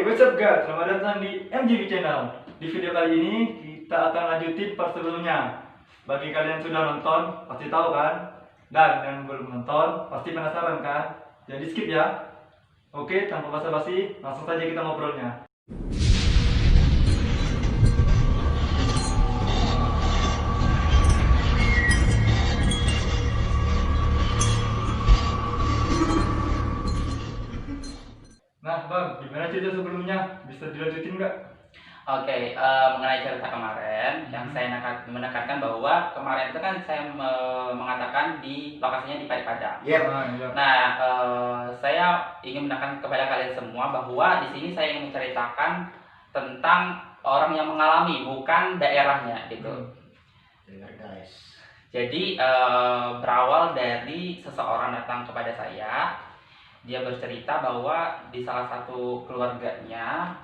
What's up guys, selamat datang di MGB Channel. Di video kali ini kita akan lanjutin part sebelumnya. Bagi kalian yang sudah nonton, pasti tahu kan? Dan yang belum nonton, pasti penasaran kan? Jangan di skip ya. Oke, tanpa basa-basi, langsung saja kita ngobrolnya. Nah bang, gimana cerita sebelumnya? Bisa dilanjutin nggak? Oke, mengenai cerita kemarin, yang saya menekankan bahwa kemarin itu kan saya mengatakan di lokasinya di Paripadang. Iya. Nah, saya ingin menekankan kepada kalian semua bahwa di sini saya ingin menceritakan tentang orang yang mengalami, bukan daerahnya, gitu. Dengar guys. Jadi berawal dari seseorang datang kepada saya, dia bercerita bahwa di salah satu keluarganya,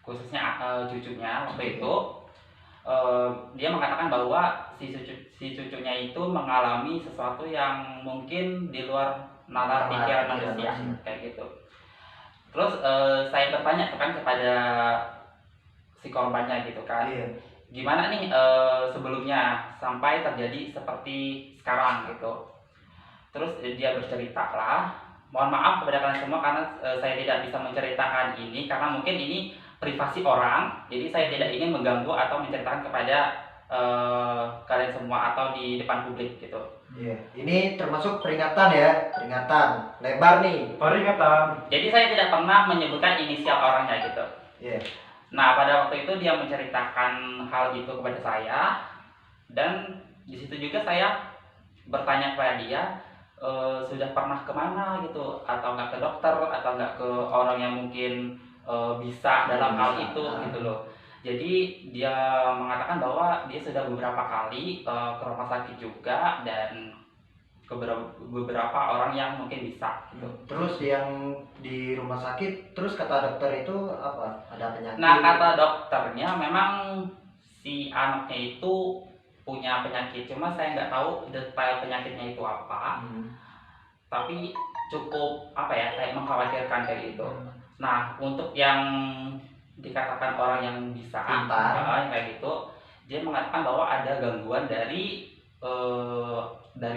khususnya cucunya waktu itu, dia mengatakan bahwa si cucunya itu mengalami sesuatu yang mungkin di luar nalar pikiran manusia, kayak gitu. Terus saya bertanya kan kepada si korbannya gitu kan, gimana nih sebelumnya sampai terjadi seperti sekarang gitu. Terus dia bercerita lah. Mohon maaf kepada kalian semua karena saya tidak bisa menceritakan ini karena mungkin ini privasi orang, jadi saya tidak ingin mengganggu atau menceritakan kepada kalian semua atau di depan publik gitu. Iya, ini termasuk peringatan ya, peringatan lebar nih. Peringatan. Jadi saya tidak pernah menyebutkan inisial orangnya gitu. Iya. Nah pada waktu itu dia menceritakan hal itu kepada saya, dan di situ juga saya bertanya kepada dia, sudah pernah kemana gitu, atau nggak ke dokter, atau nggak ke orang yang mungkin bisa dalam hal itu gitu loh. Jadi dia mengatakan bahwa dia sudah beberapa kali ke rumah sakit juga dan ke beberapa orang yang mungkin bisa gitu. Terus yang di rumah sakit, terus kata dokter itu apa? Ada penyakit? Nah kata dokternya memang si anaknya itu punya penyakit, cuma saya nggak tahu detail penyakitnya itu apa. Tapi cukup apa ya, kayak mengkhawatirkan kayak gitu. Nah untuk yang dikatakan orang yang bisa kayak gitu, dia mengatakan bahwa ada gangguan dari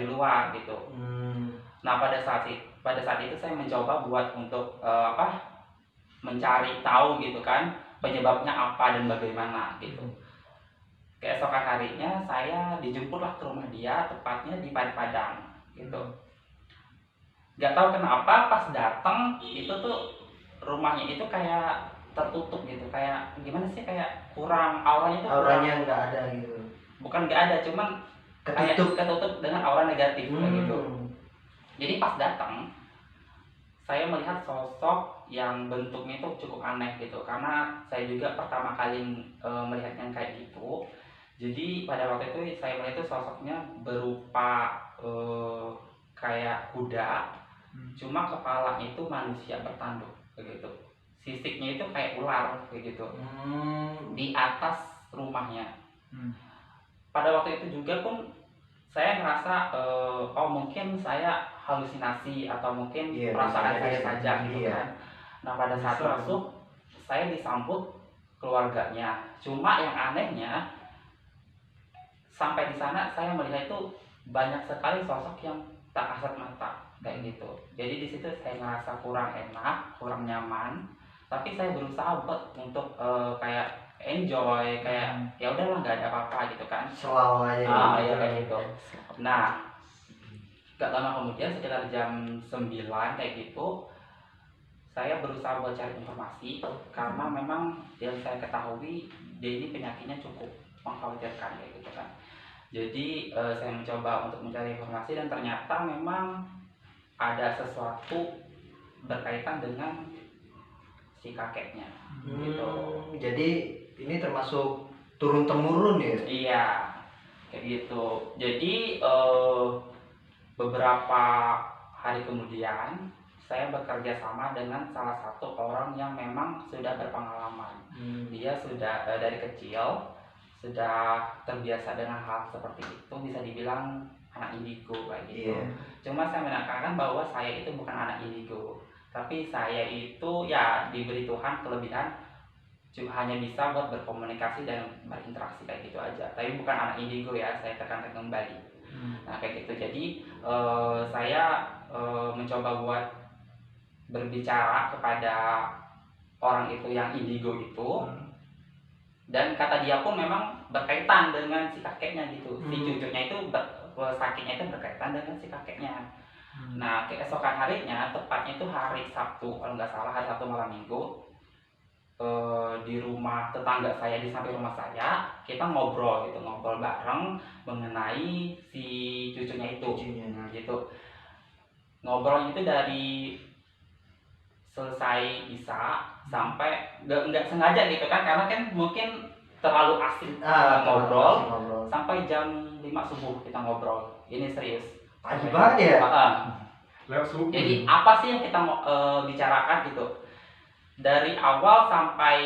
luar gitu. Nah pada saat itu saya mencoba buat untuk mencari tahu gitu kan penyebabnya apa dan bagaimana gitu. Keesokan harinya saya dijemputlah ke rumah dia, tepatnya di Paripadang gitu. Gak tahu kenapa pas datang itu tuh rumahnya itu kayak tertutup gitu, kayak gimana sih, kayak kurang auranya tuh. Auranya nggak ada gitu. Bukan nggak ada, cuman ketutup dengan aura negatif kayak gitu. Jadi pas datang saya melihat sosok yang bentuknya itu cukup aneh gitu, karena saya juga pertama kali melihat yang kayak gitu. Jadi pada waktu itu saya melihat itu sosoknya berupa kayak kuda, cuma kepalanya itu manusia bertanduk begitu. Sisiknya itu kayak ular begitu. Di atas rumahnya. Pada waktu itu juga pun saya ngerasa oh mungkin saya halusinasi atau mungkin perasaan saya saja gitu kan. Nah pada saat masuk saya disambut keluarganya. Cuma yang anehnya sampai di sana saya melihat itu banyak sekali sosok yang tak kasat mata kayak gitu. Jadi di situ saya ngerasa kurang enak, kurang nyaman. Tapi saya berusaha untuk kayak enjoy, kayak ya udahlah nggak ada apa-apa gitu kan. Selalu aja. Ya kayak gitu. Nah, gak lama kemudian sekitar jam 9 kayak gitu, saya berusaha buat cari informasi karena memang yang saya ketahui dia ini penyakitnya cukup mengkhawatirkan kayak gitu kan. Jadi saya mencoba untuk mencari informasi dan ternyata memang ada sesuatu berkaitan dengan si kakeknya gitu. Jadi ini termasuk turun temurun ya? Iya, kayak gitu. Jadi beberapa hari kemudian saya bekerja sama dengan salah satu orang yang memang sudah berpengalaman. Dia sudah dari kecil sudah terbiasa dengan hal seperti itu, bisa dibilang anak indigo kayak gitu. Cuma saya menekankan bahwa saya itu bukan anak indigo. Tapi saya itu ya diberi Tuhan kelebihan hanya bisa buat berkomunikasi dan berinteraksi kayak gitu aja. Tapi bukan anak indigo ya, saya tekankan kembali. Nah kayak gitu. Jadi saya mencoba buat berbicara kepada orang itu yang indigo itu, dan kata dia pun memang berkaitan dengan si kakeknya gitu. Si cucunya itu sakitnya itu berkaitan dengan si kakeknya. Nah keesokan harinya, tepatnya itu hari Sabtu kalau nggak salah, hari Sabtu malam minggu, di rumah tetangga saya, di samping rumah saya, kita ngobrol bareng mengenai si cucunya itu. Gitu. Ngobrol itu dari selesai Isya sampai nggak sengaja gitu kan, karena kan mungkin terlalu asik ngobrol sampai jam 5 subuh kita ngobrol. Ini serius. Pagi banget ya? Jadi apa sih yang kita mau bicarakan gitu? Dari awal sampai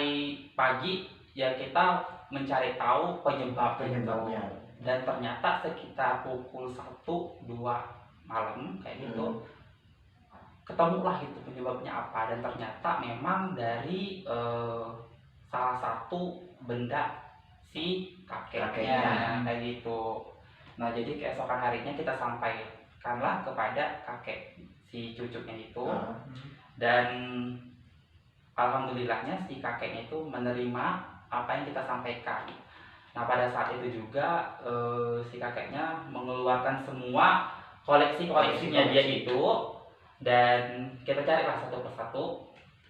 pagi ya kita mencari tahu penyebabnya. Dan ternyata sekitar pukul 1-2 malam kayak gitu ketemulah itu penyebabnya apa, dan ternyata memang dari salah satu benda si kakeknya kayak gitu. Nah jadi keesokan harinya kita sampaikanlah kepada kakek si cucunya itu, dan alhamdulillahnya si kakeknya itu menerima apa yang kita sampaikan. Nah pada saat itu juga si kakeknya mengeluarkan semua koleksinya dia itu, dan kita carilah satu persatu,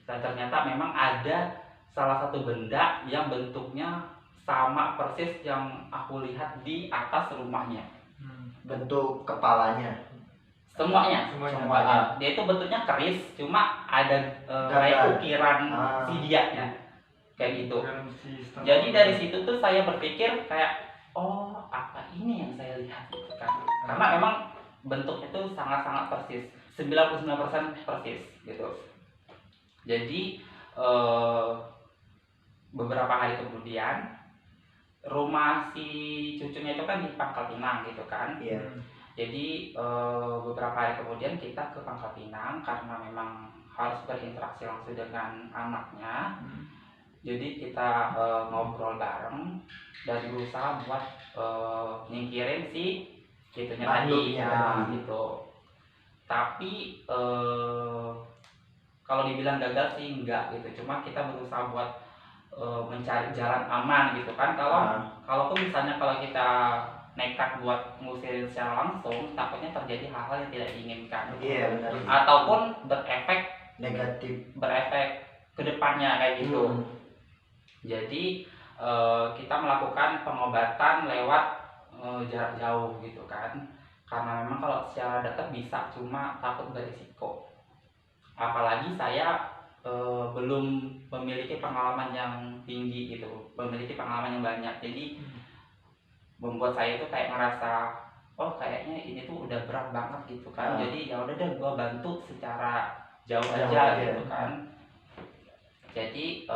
dan ternyata memang ada salah satu benda yang bentuknya sama persis yang aku lihat di atas rumahnya. Bentuk kepalanya? Semuanya. Dia itu bentuknya keris, cuma ada kayak ukiran si dianya kayak gitu. Jadi dari situ tuh saya berpikir kayak, oh apa ini yang saya lihat gitu kan, karena memang bentuknya tuh sangat-sangat persis, 99% persis gitu. Jadi beberapa hari kemudian, rumah si cucunya itu kan di Pangkal Pinang gitu kan. Jadi beberapa hari kemudian kita ke Pangkal Pinang karena memang harus berinteraksi langsung dengan anaknya. Jadi kita ngobrol bareng dan berusaha buat nyingkirin si gitunya tadi ya gitu. Tapi kalau dibilang gagal sih enggak gitu. Cuma kita berusaha buat mencari jalan aman gitu kan. Kalaupun misalnya kalau kita nekat buat ngusir secara langsung, takutnya terjadi hal-hal yang tidak diinginkan. Benar. Ataupun negatif, berefek ke depannya kayak gitu. Jadi kita melakukan pengobatan lewat jarak jauh gitu kan. Karena memang kalau secara dekat bisa, cuma takut berisiko. Apalagi saya belum memiliki pengalaman yang tinggi gitu, memiliki pengalaman yang banyak. Jadi membuat saya itu kayak ngerasa, oh kayaknya ini tuh udah berat banget gitu kan. Jadi ya udah deh, gua bantu secara jauh aja gitu kan. Jadi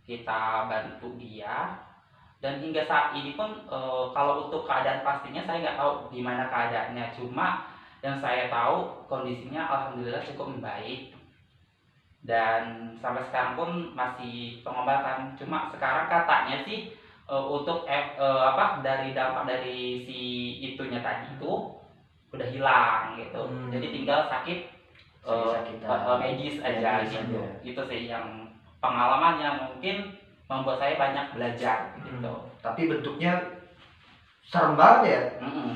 kita bantu dia, dan hingga saat ini pun kalau untuk keadaan pastinya saya nggak tahu gimana keadaannya. Cuma yang saya tahu kondisinya alhamdulillah cukup membaik, dan sampai sekarang pun masih pengobatan. Cuma sekarang katanya sih untuk dari dampak dari si itunya tadi itu udah hilang gitu. Jadi tinggal sakit medis aja gitu. Itu sih yang pengalaman yang mungkin membuat saya banyak belajar gitu. Tapi bentuknya serem banget ya?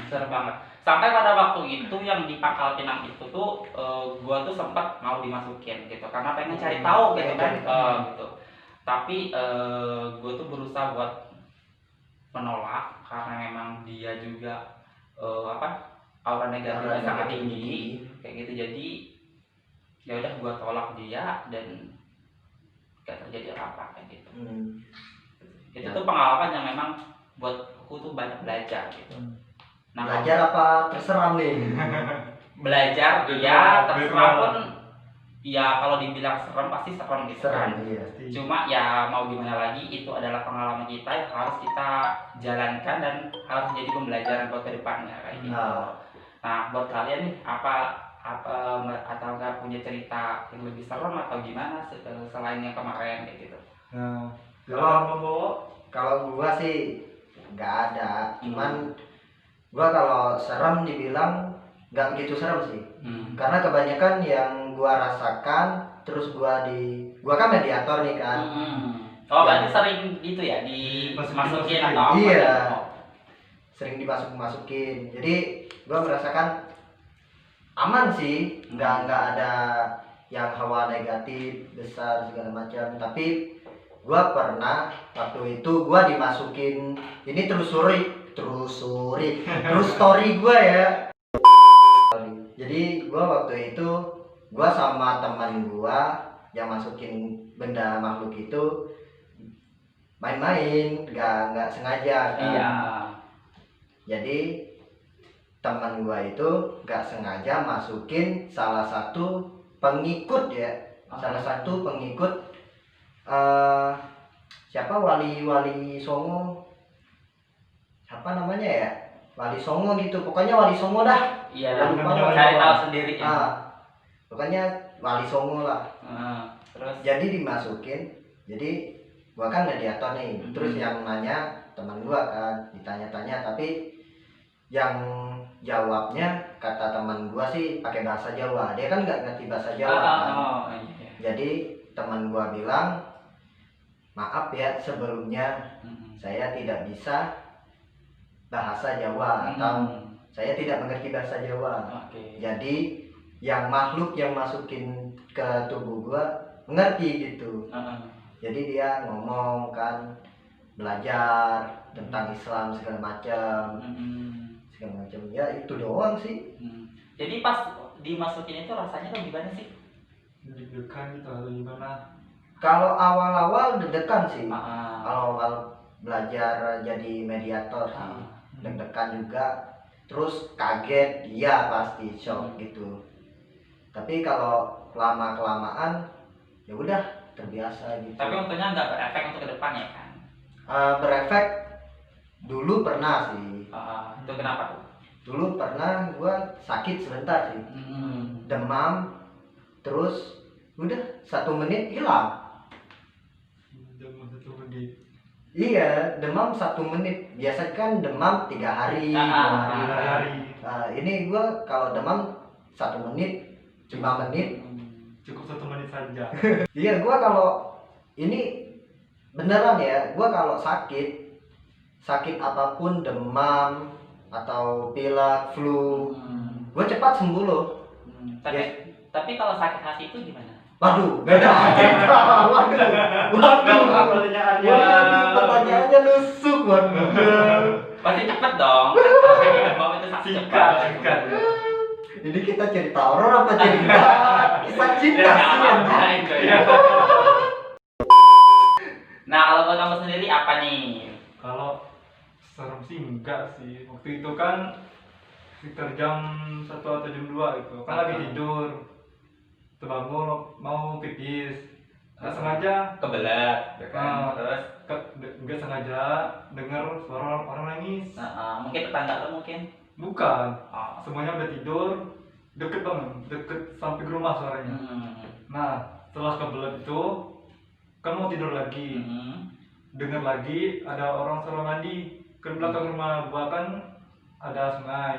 Serem banget. Sampai pada waktu itu yang di Pangkal Pinang itu tuh gua tuh sempat mau dimasukin gitu karena pengen cari tahu gitu kan. Gitu. Tapi gua tuh berusaha buat menolak karena memang dia juga aura negatifnya sangat tinggi kayak gitu. Jadi ya udah gua tolak dia dan gak terjadi apa-apa kayak gitu. Itu tuh pengalaman yang memang buat aku tuh banyak belajar gitu. Nah, belajar apa terseram nih? Belajar ya terseram pun ya, kalau dibilang serem pasti serem gitu kan. Cuma ya mau gimana lagi, itu adalah pengalaman kita yang harus kita jalankan dan harus jadi pembelajaran buat kedepannya kayak gitu. Nah buat kalian nih, apa atau nggak punya cerita yang lebih serem atau gimana selain yang kemarin kayak gitu? Nah, Kalau- kalau membawa Kalau gua sih nggak ada, cuman gua kalau serem dibilang nggak begitu serem sih. Karena kebanyakan yang gua rasakan, terus gua kan mediator nih kan. Oh, berarti sering gitu ya dimasukin atau apa? Iya. ya? Sering dimasukin. Jadi gua merasakan aman sih, nggak ada yang hawa negatif besar segala macam. Tapi gua pernah waktu itu gua dimasukin, ini terus story gua ya. Jadi gua waktu itu gua sama teman gua yang masukin benda makhluk itu main-main, nggak sengaja kan. Iya. Jadi teman gua itu nggak sengaja masukin salah satu pengikut ya, salah satu pengikut siapa wali Songo, siapa namanya ya, wali Songo gitu, pokoknya wali Songo dah. Iya. Lupa, Cari tahu sendiri ya. Pokoknya wali Songo lah. Terus Jadi dimasukin, jadi gua kan mediator nih, terus yang nanya teman gua kan, ditanya-tanya, tapi yang jawabnya kata teman gua sih pakai bahasa Jawa, dia kan nggak ngerti bahasa Jawa kan. iya. Jadi teman gua bilang, maaf ya sebelumnya saya tidak bisa bahasa Jawa atau saya tidak mengerti bahasa Jawa. Oke. Jadi yang makhluk yang masukin ke tubuh gua mengerti gitu. Jadi dia ngomong kan, belajar tentang Islam segala macam. Ya itu doang sih. Jadi pas dimasukin itu rasanya tuh gimana sih? deg-degan gitu atau gimana? Kalau awal-awal deg-degan sih. Ah. Kalau awal belajar jadi mediator sih, deg-degan juga. Terus kaget, iya pasti shock gitu. Tapi kalau lama-kelamaan ya udah terbiasa gitu. Tapi untungnya nggak berefek untuk ke depan ya kan? Berefek dulu pernah sih. Itu kenapa tuh? Dulu pernah gua sakit sebentar sih. Demam, terus udah 1 menit hilang. Demam 1 menit. Iya, demam 1 menit. Biasanya kan demam 3 hari, 2 hari. Ini gua kalau demam 1 menit, 5 menit. Cukup 1 menit saja. Iya, gua kalau ini beneran ya, gua kalau sakit apapun, demam atau pilek, flu, gua cepat sembuh loh. Tapi kalau sakit hati itu gimana? Waduh, beda cerita. Waduh, pertanyaannya nusuk, waduh. Pasti cepet dong. Mau itu sakit Singkat. Ini kita cerita horor apa cerita kisah cinta sih anjing? Nah, kalau buat kamu sendiri apa nih? Kalau serem sih enggak sih. Waktu itu kan sekitar jam 1 atau jam 2 gitu. Kan lagi tidur. Terbangun mau pipis. Nggak sengaja Kebelet, ya kan? Terus nggak sengaja dengar suara orang nangis. mungkin tetangga lo mungkin. Bukan. Semuanya udah tidur. Deket banget. Deket sampai ke rumah suaranya. Nah, setelah kebelet itu kan mau tidur lagi. Dengar lagi ada orang suara mandi. Ke belakang rumah gua kan ada sungai.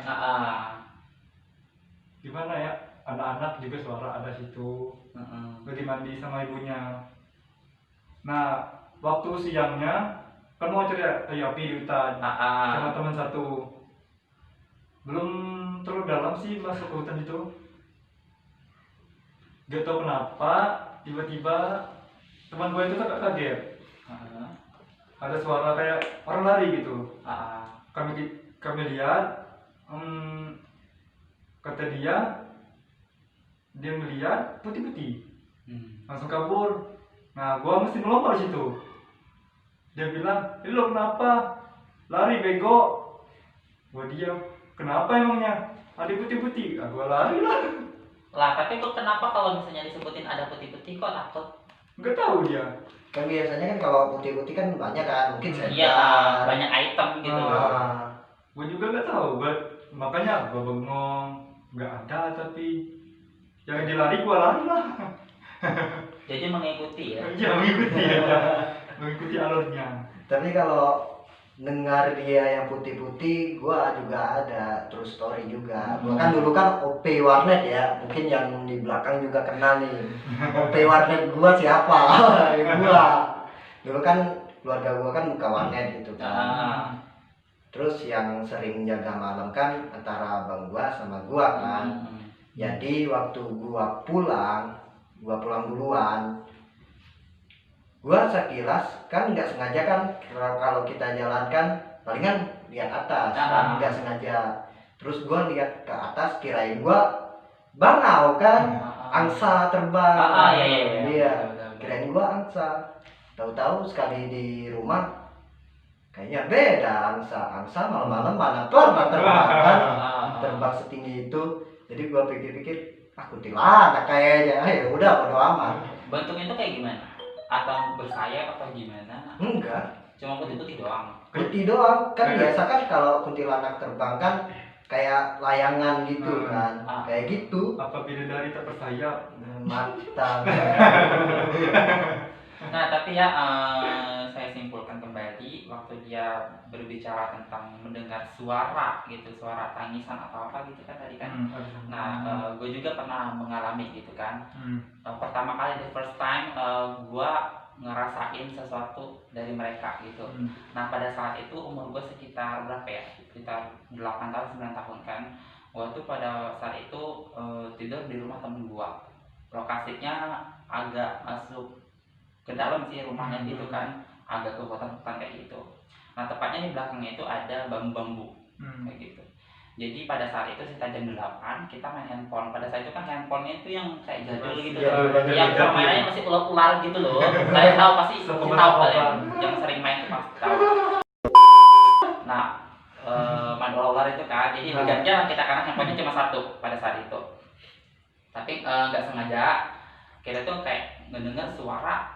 Gimana ya, anak-anak juga suara ada situ. Lagi mandi sama ibunya. Nah, waktu siangnya kan mau cari api di hutan sama teman satu. Belum terlalu dalam sih masuk ke hutan itu. Gak tau kenapa tiba-tiba teman gue itu agak kaget. Ada suara kayak orang lari gitu. Kami lihat, kata dia melihat putih-putih, langsung kabur. Nah, gua mesti melompat di situ. Dia bilang, "Ini lo kenapa? Lari bego." Gua diam. Kenapa emangnya? Ada putih-putih. Gua lari lah. Lah, tapi kok kenapa kalau misalnya disebutin ada putih-putih kok takut? Nggak tahu dia. Kan biasanya kan kalau putih-putih kan banyak kan, mungkin setan. Iya, banyak item gitu. Gua juga nggak tahu. Makanya gua bengong. nggak ada, tapi yang dilari gua lari lah. Jadi mengikuti ya. Iya, mengikuti aja, mengikuti alurnya. Tapi kalau dengar dia yang putih-putih, gua juga ada true story juga. Gua kan dulu kan OP warnet ya, mungkin yang di belakang juga kenal nih. OP warnet gua siapa? Gua. Dulu kan keluarga gua kan buka warnet gitu kan. Ah. Terus yang sering jaga malam kan antara abang gua sama gua kan. Jadi waktu gua pulang duluan. Gua sekilas kan nggak sengaja kan, kalau kita jalan kan palingan lihat atas kan, nggak sengaja. Terus gua lihat ke atas, kirain gua bangau kan, angsa terbang. Iya. Kirain gua angsa. Tahu-tahu sekali di rumah kayaknya beda. Angsa malam-malam mana terbang kan, terbang setinggi itu. Jadi gua pikir-pikir kuntilanak kayaknya. Ya udah, bodo amat. Bentuknya itu kayak gimana? Atau bersayap atau gimana? Enggak, Cuma putih-putih doang. putih doang kan. Biasa kan kalau kuntilanak terbang kan kayak layangan gitu kan, kayak gitu. Apa bidadari tak bersayap? Mantap. Nah, tapi ya saya simpulkan kembali waktu dia berbicara tentang mendengar suara gitu, suara tangisan atau apa gitu kan tadi kan. Nah, gue juga pernah mengalami gitu kan. Pertama kali the first time gue ngerasain sesuatu dari mereka gitu. Nah, pada saat itu umur gue sekitar berapa ya? Sekitar 8 tahun 9 tahun kan. Gue tuh pada saat itu tidur di rumah temen gue. Lokasinya agak masuk ke dalam sih rumahnya gitu kan, agak ke hutan-hutan kayak gitu. Nah, tepatnya di belakangnya itu ada bambu-bambu kayak gitu. Jadi pada saat itu sekitar jam 8 kita main handphone. Pada saat itu kan handphonenya itu yang kayak jadul gitu loh, yang permainannya masih ular-ular gitu loh. Saya tahu pasti tahu kalian yang sering main itu pasti tahu. Nah, main ular-ular itu kan, jadi bergantian kita karena handphonenya cuma satu pada saat itu. Tapi nggak sengaja kita tuh kayak mendengar suara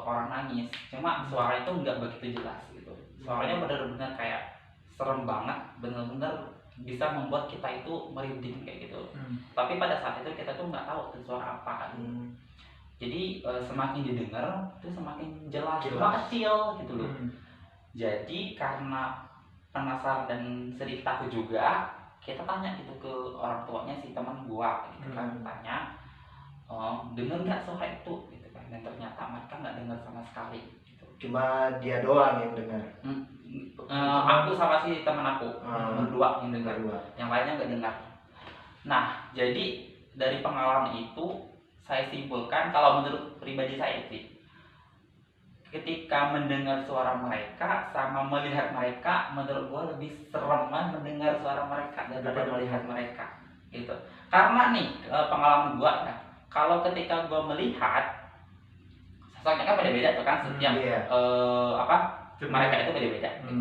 orang nangis, cuma suara itu nggak begitu jelas gitu. Suaranya benar-benar kayak serem banget, benar-benar bisa membuat kita itu merinding kayak gitu. Tapi pada saat itu kita tuh nggak tahu itu suara apa kan. Jadi semakin didengar itu semakin jelas, cuma kecil gitu loh. Jadi karena penasaran dan sedikit takut juga, kita tanya gitu ke orang tuanya si teman gua gitu kan, tanya dengar nggak suara itu gitu kan. Dan ternyata mereka nggak dengar sama sekali gitu. Cuma dia doang yang dengar. Aku sama si teman aku berdua yang dengar, yang lainnya nggak dengar. Nah, jadi dari pengalaman itu saya simpulkan kalau menurut pribadi saya sih, ketika mendengar suara mereka sama melihat mereka, menurut gua lebih serem mendengar suara mereka daripada melihat mereka gitu. Karena nih pengalaman gua ya, kalau ketika gua melihat sosoknya kan beda-beda tuh kan, setiap mereka itu beda-beda gitu.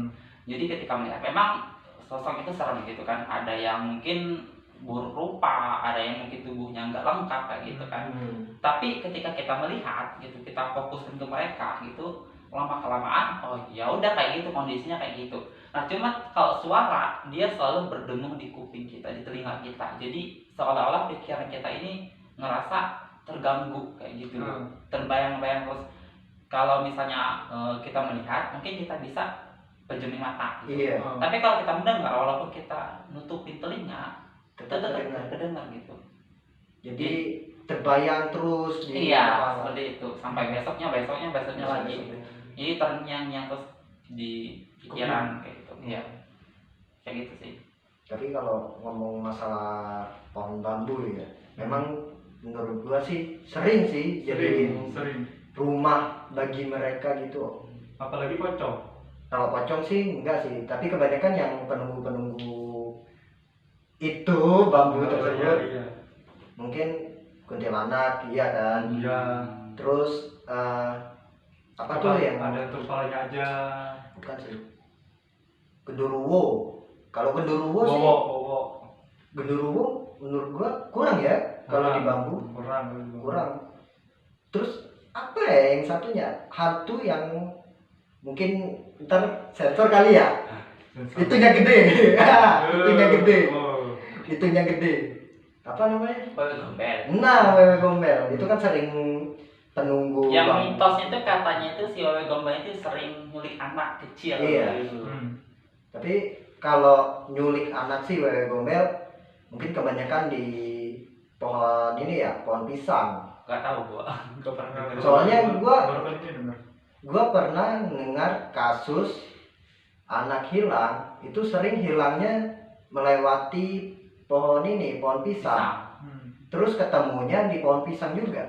Jadi ketika melihat memang sosok itu serem gitu kan, ada yang mungkin buruk rupa, ada yang mungkin tubuhnya nggak lengkap kayak gitu kan. Tapi ketika kita melihat gitu, kita fokuskan ke mereka gitu, lama kelamaan oh ya udah kayak gitu, kondisinya kayak gitu. Nah, cuma kalau suara dia selalu berdengung di kuping kita, di telinga kita. Jadi seolah-olah pikiran kita ini ngerasa terganggu kayak gitu, terbayang-bayang terus. Kalau misalnya kita melihat, mungkin kita bisa pejemin mata gitu. Tapi kalau kita mendengar, walaupun kita nutupin telinga, tetap terdengar gitu. Jadi terbayang terus di kepala. Seperti itu sampai besoknya lagi. Jadi terngiang-ngiang terus di pikiran kayak gitu. Iya. Kayak gitu sih. Tapi kalau ngomong masalah pohon bambu ya, memang menurut gua sih sering sih jadi rumah bagi mereka gitu. Apalagi pocong. Kalau pocong sih enggak sih, tapi kebanyakan yang penunggu-penunggu itu bambu tersebut mungkin kuntilanak, iya kan. Terus apa tuh yang ada kepalanya aja? Bukan sih, genderuwo. Kalau genderuwo sih genderuwo menurut gua kurang ya. Kalau di bambu kurang. Terus apa ya yang satunya, hantu yang mungkin ntar sensor kali ya. Itunya gede. Itunya gede. apa namanya? Wewe gombel. Nah, wewe gombel itu kan sering penunggu Yang bang. mitosnya itu katanya itu si wewe gombel itu sering nyulik anak kecil. Iya. Gitu. Tapi kalau nyulik anak sih wewe gombel mungkin kebanyakan di pohon ini ya, pohon pisang. Gak tahu gua. Gak pernah dengar. Soalnya gua- baru kali ini dengar. Gua pernah dengar kasus anak hilang itu sering hilangnya melewati pohon ini, pohon pisang. Terus ketemunya di pohon pisang juga.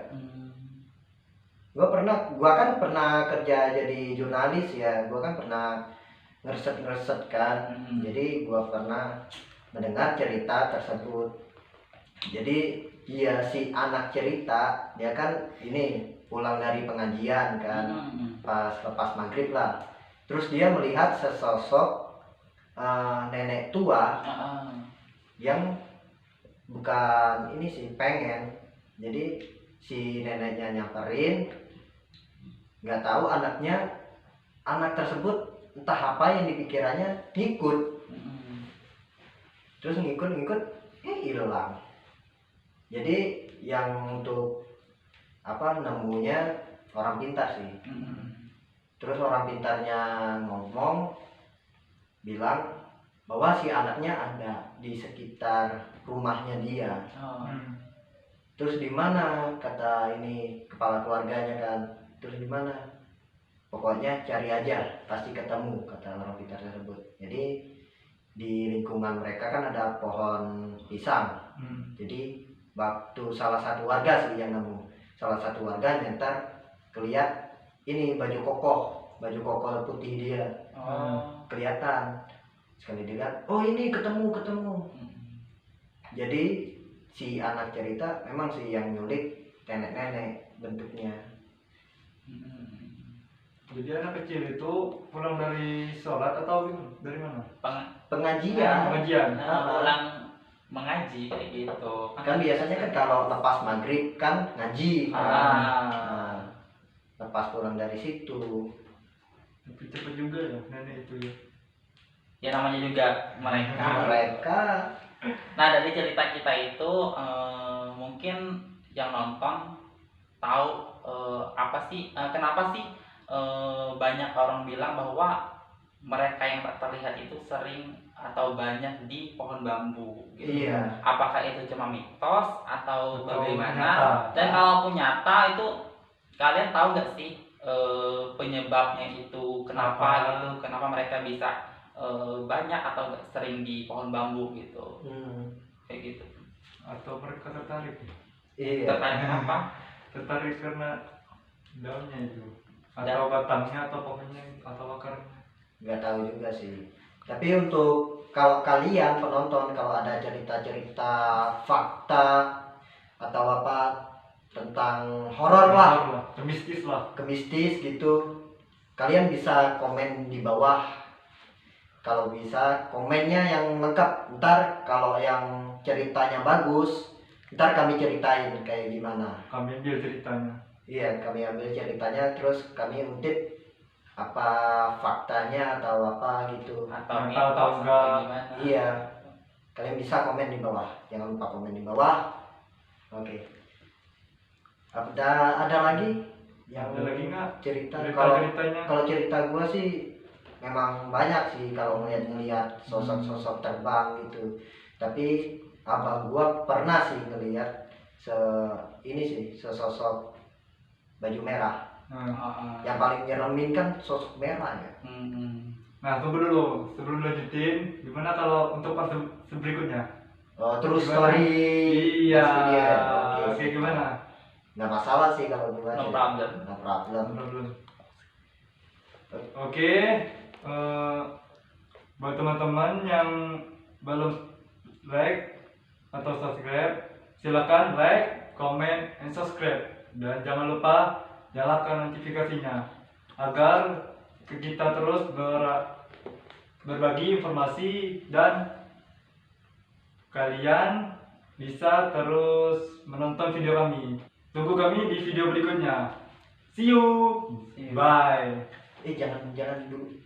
Gua kan pernah kerja jadi jurnalis ya, gua kan pernah ngereset kan. Jadi gua pernah mendengar cerita tersebut. Jadi dia si anak cerita, dia kan ini pulang dari pengajian kan, pas lepas maghrib lah. Terus dia melihat sesosok nenek tua yang bukan ini sih pengen. Jadi si neneknya nyamperin, nggak tahu anak tersebut entah apa yang dipikirannya ngikut. Terus ngikut hilang. Jadi yang untuk apa nemunya orang pintar sih. Terus orang pintarnya ngomong bilang bahwa si anaknya ada di sekitar rumahnya dia. Terus di mana kata ini kepala keluarganya kan? Terus di mana? Pokoknya cari aja, pasti ketemu kata orang pintar tersebut. Jadi di lingkungan mereka kan ada pohon pisang. Jadi waktu salah satu warga sih yang nemu. Salah satu warga nyentar kelihat ini baju koko putih dia. Kelihatan. Sekali dilihat, oh ini ketemu. Jadi si anak cerita memang sih yang nyulik nenek-nenek bentuknya. Jadi anak kecil itu pulang dari sholat atau dari mana? Pengajian. Pulang mengaji kayak gitu. Kan biasanya kan kalau lepas maghrib kan ngaji kan. Nah, lepas pulang dari situ. Tapi cepet juga ya nenek itu ya. Ya namanya juga mereka. Nah dari cerita kita itu mungkin yang nonton tahu apa sih kenapa sih banyak orang bilang bahwa mereka yang tak terlihat itu sering atau banyak di pohon bambu gitu. Iya. Apakah itu cuma mitos atau bagaimana? Nyata. Dan kalaupun nyata itu kalian tahu nggak sih penyebabnya itu kenapa gitu? Kenapa mereka bisa banyak atau sering di pohon bambu gitu? Kayak gitu. Atau mereka tertarik? Iya. Tertarik apa? Tertarik karena daunnya itu, atau batangnya, atau pohonnya, atau akarnya? Nggak tahu juga sih. Tapi untuk kalau kalian penonton kalau ada cerita-cerita fakta atau apa tentang horor lah, kemistis gitu, kalian bisa komen di bawah. Kalau bisa komennya yang lengkap. Ntar kalau yang ceritanya bagus, ntar kami ceritain kayak gimana. Kami ambil ceritanya. Iya, kami ambil ceritanya terus kami utip apa faktanya atau apa gitu. Atau enggak. Iya. Kalian bisa komen di bawah. Jangan lupa komen di bawah. Oke. Ada lagi yang Ada lagi nggak cerita? ceritanya? Kalau cerita gua sih memang banyak sih kalau ngeliat sosok-sosok terbang gitu. Tapi abang gua pernah sih ngeliat sesosok baju merah. Yang paling nyeremin kan sosok merah ya. Nah, tunggu dulu sebelum lanjutin. Gimana kalau untuk part berikutnya? Oh, terus story. Iya. Oke, gimana? Nggak masalah sih kalau gua. No problem. No problem. Oke. Buat teman-teman yang belum like atau subscribe, silakan like, comment, and subscribe. Dan jangan lupa nyalakan notifikasinya agar kita terus berbagi informasi dan kalian bisa terus menonton video kami. Tunggu kami di video berikutnya. See you. Bye. Jangan dulu.